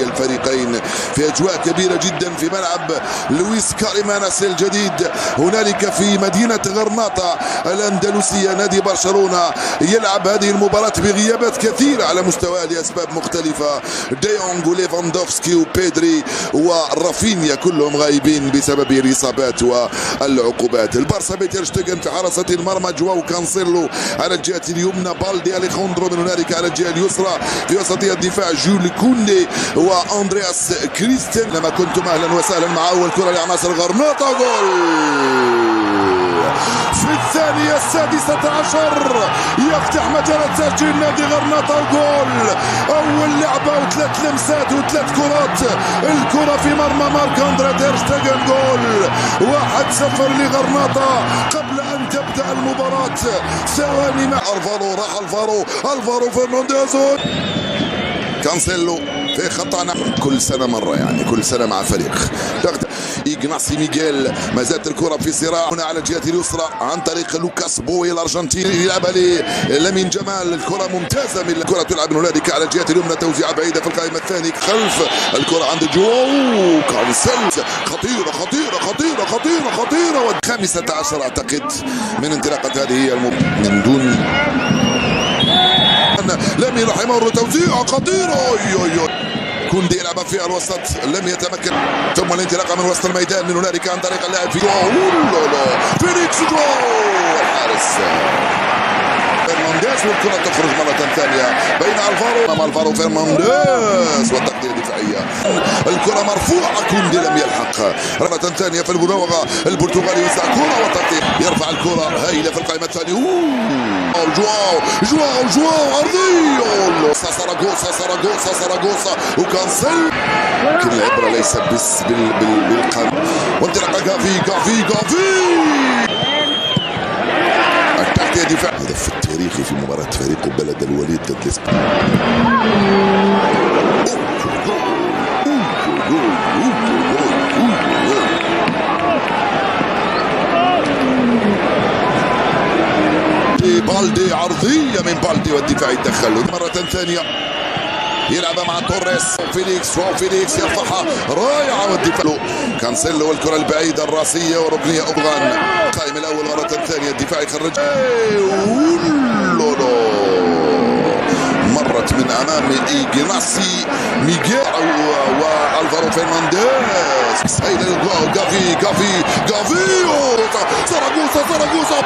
الفريقين في أجواء كبيرة جدا في ملعب لويس كاريماناس الجديد هنالك في مدينة غرناطة الأندلسية. نادي برشلونة يلعب هذه المباراة بغيابات كثيرة على مستوى لأسباب مختلفة. ديونغ وليفاندوفسكي وبيدري ورافينيا كلهم غايبين بسبب الإصابات والعقوبات. البارسا بترشتغن في حراسة المرمى، جواو كانسيلو على الجهة اليمنى، بالدي أليخاندرو من هنالك على الجهة اليسرى، في وسطية الدفاع جول كوندي وأندرياس كريستين. لما كنتم أهلا وسهلا مع أول كرة لعناصر غرناطة. جول في الثانية السادسة عشر يفتح مجال تسجيل نادي غرناطة. وجول أول لعبة وثلاث لمسات وثلاث كرات، الكرة في مرمى مارك أندري تير شتيغن. جول 1-0 لغرناطة قبل أن تبدأ المباراة. ثواني مع الفارو، راح الفارو فرنانديز كانسيلو في خطأنا كل سنة مرة، يعني كل سنة مع فريق. إغناسي ميغيل، ما زالت الكرة في صراع هنا على الجهة اليسرى عن طريق لوكاس بوي الأرجنتيني، يلعبها لامين جمال. الكرة ممتازة من الكرة تلعب من هنالك على الجهة اليمنى، توزيعة بعيدة في القائمة الثانية خلف الكرة عند جواو كانسيلو. خطيرة خطيرة خطيرة خطيرة خطيرة. 15 أعتقد من انطلاقة هذه من دون لامين راح يمر توزيعة خطيرة. كوندي يلعب في الوسط لم يتمكن، ثم الانطلاقه من وسط الميدان من هنالك عن طريق اللاعب في فيليكس جواو الحارس فرنانديز، والكره تخرج مره ثانيه بين الفارو فرنانديز والتغطيه الدفاعيه. الكره مرفوعه، كوندي لم يلحق. رمة ثانيه في المراوغه البرتغالي يوسع كره والتغطيه، يرفع الكره هائله في القائمه الثانيه. جواو عرضيه ساراغوسا وكانسيل، لكن العبره ليست بس بالقلب. وانطلاقه غافي التغطيه دفاع. هدف التاريخي في مباراه فريق بلد الوليد ضد بالدي، عرضيه من بالدي والدفاع يتدخل مرة ثانية، يلعب مع توريس. فيليكس يرفعها رائعة والدفاع كانسيلو، والكرة البعيدة الراسية وركنية أوبغان. القائم الأول مرة ثانية، الدفاع يخرج مرت من أمام إغناسي ميغيل والفارو فرنانديز. سهيل الجو غافي ساراغوسا جول.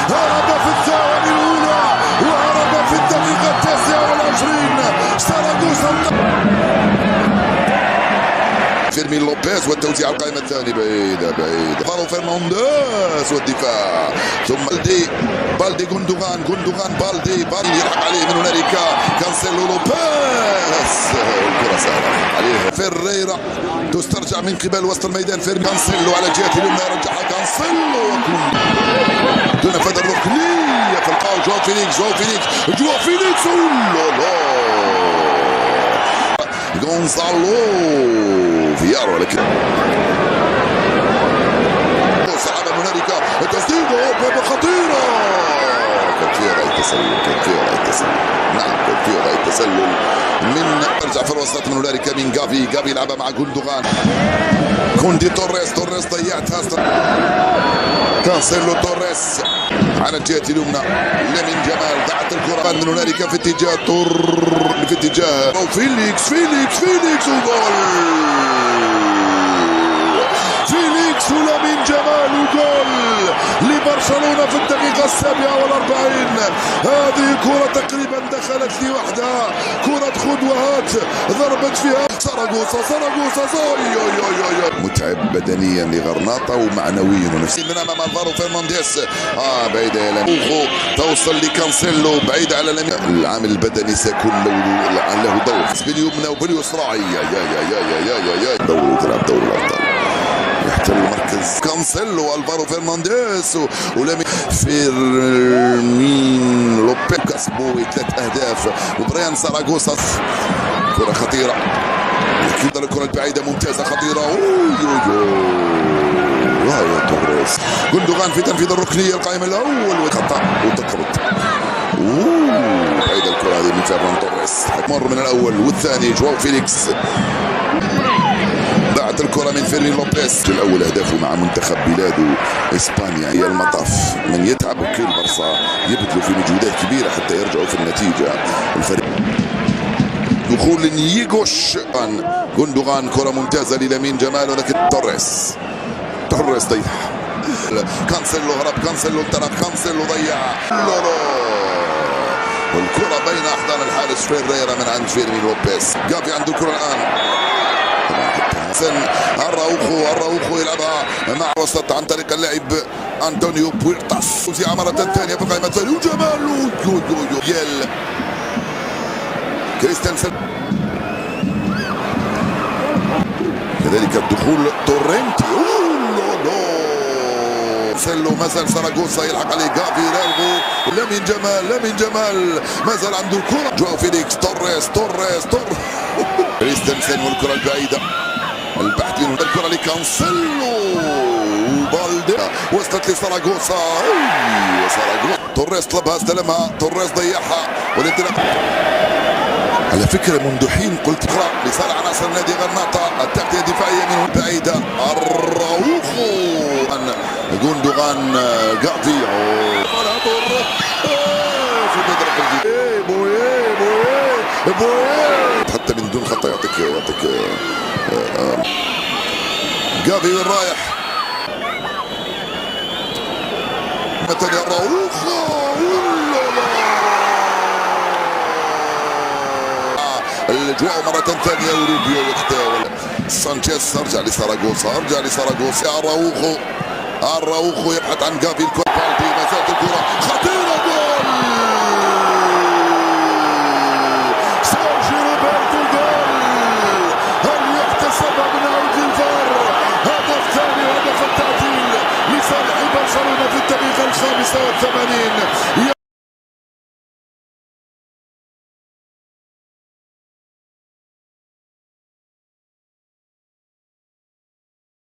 هرب في الثواني الأولى وهرب في الدقيقة 29. ساراغوسا فيرمين لوبيز والتوزيع على القائمة الثانية بعيدة. فارو فرنانديز والدفاع، ثم بالدي جوندوغان بالدي يلحق عليه من هنالك كانسيلو لوبيز، الكرة سهلة عليه. فيريرا تسترجع من قبل وسط الميدان، كانسيلو على الجهة اليمنى يرجعها كانسيلو دون فد الركنية في القاع. جواو فيليكس غونزالو فيارو، لكن صعب هنالك التسديد خطيرة. كان فيها التسلل من ترجع في الوسط من هنالك من غافي يلعبها مع جوندوغان. كوندي توريس ضيعتها. كانسيلو توريس على الجهة اليمنى، لامين جمال ضاعت الكرة من هنالك في اتجاه فيليكس وجول. فيليكس ولامين جمال وجول لبرشلونة في الدقيقة 47. هذه كرة تقريبا دخلت لوحدها، كرة خذ وهات ضربت فيها ساراغوسا. متعب بدنيا لغرناطة ومعنويا ونفسيا من امام الفارو فرنانديز. بعيدة يا لامين، توصل لكانسيلو بعيدة على لامين. العامل البدني سيكون له دور باليمنى وباليسرى. يا تلعب دور الابطال، يحتل مركز كانسيلو الفارو فرنانديز ولامين. فيرمين لوبيز بوي 3 أهداف، وبريان ساراغوسا كرة خطيرة، الكرة البعيدة ممتازة خطيرة. يا توريس. جندوغان في تنفيذ الركنيه القائمه الاول وخطا وتقرب. بعيد الكره هذه من فيران توريس. مر من الاول والثاني جواو فيليكس. ضاعت الكره من فيرمين لوبيز. الاول اهدافه مع منتخب بلاده اسبانيا هي المطاف. من يتعب وكيل برصا يبذلوا في مجهودات كبيره حتى يرجعوا في النتيجه. الفريق دخول نييغوش. جندوغان كره ممتازه للامين جمال ولكن توريس ضيع. كانسيلو هرب، كانسيلو انطلق، كانسيلو ضيع. والكره بين احضان الحارس فيريرا من عند فيرمين لوبيز. جافي عنده الكره الان. الراوخو يلعبها مع وسط عن طريق اللاعب انطونيو بويرتاس. وزيعة مرة ثانية في القائمة الثانية وجمال يل كريستنسن. كذلك الدخول تورنتي. سلو ما زال ساراغوسا يلحق عليه جافي رالغو. لامين جمال ما زال عنده الكرة. جواو فيليكس. توريس كريستنسن والكرة البعيدة. البحث من الكرة لكانسيلو. بالدي وصلت لساراغوسا. توريس طلبها استلمها. توريس ضيعها والانطلاق. على فكرة منذ حين قلت اقرأ لصالح عناصر نادي غرناطة. التغطية الدفاعية منه بعيدة. الراوخو جوندوغان جافي في مدرك الجديد. بويه حتى من دون خطأ يعطيك جافي وين رايح؟ مثلا الراوخو. الجواو مرة ثانية وروبيو يختار. سانشيز ارجع لساراغوسا. الراوخو يبحث عن جافي. الكرة بالدي ما زالت الكرة خطيرة. جول سيرجيو روبرتو. جول هل يحتسب من عود الفار؟ هدف ثاني وهدف التعديل لصالح برشلونة في الدقيقة 85.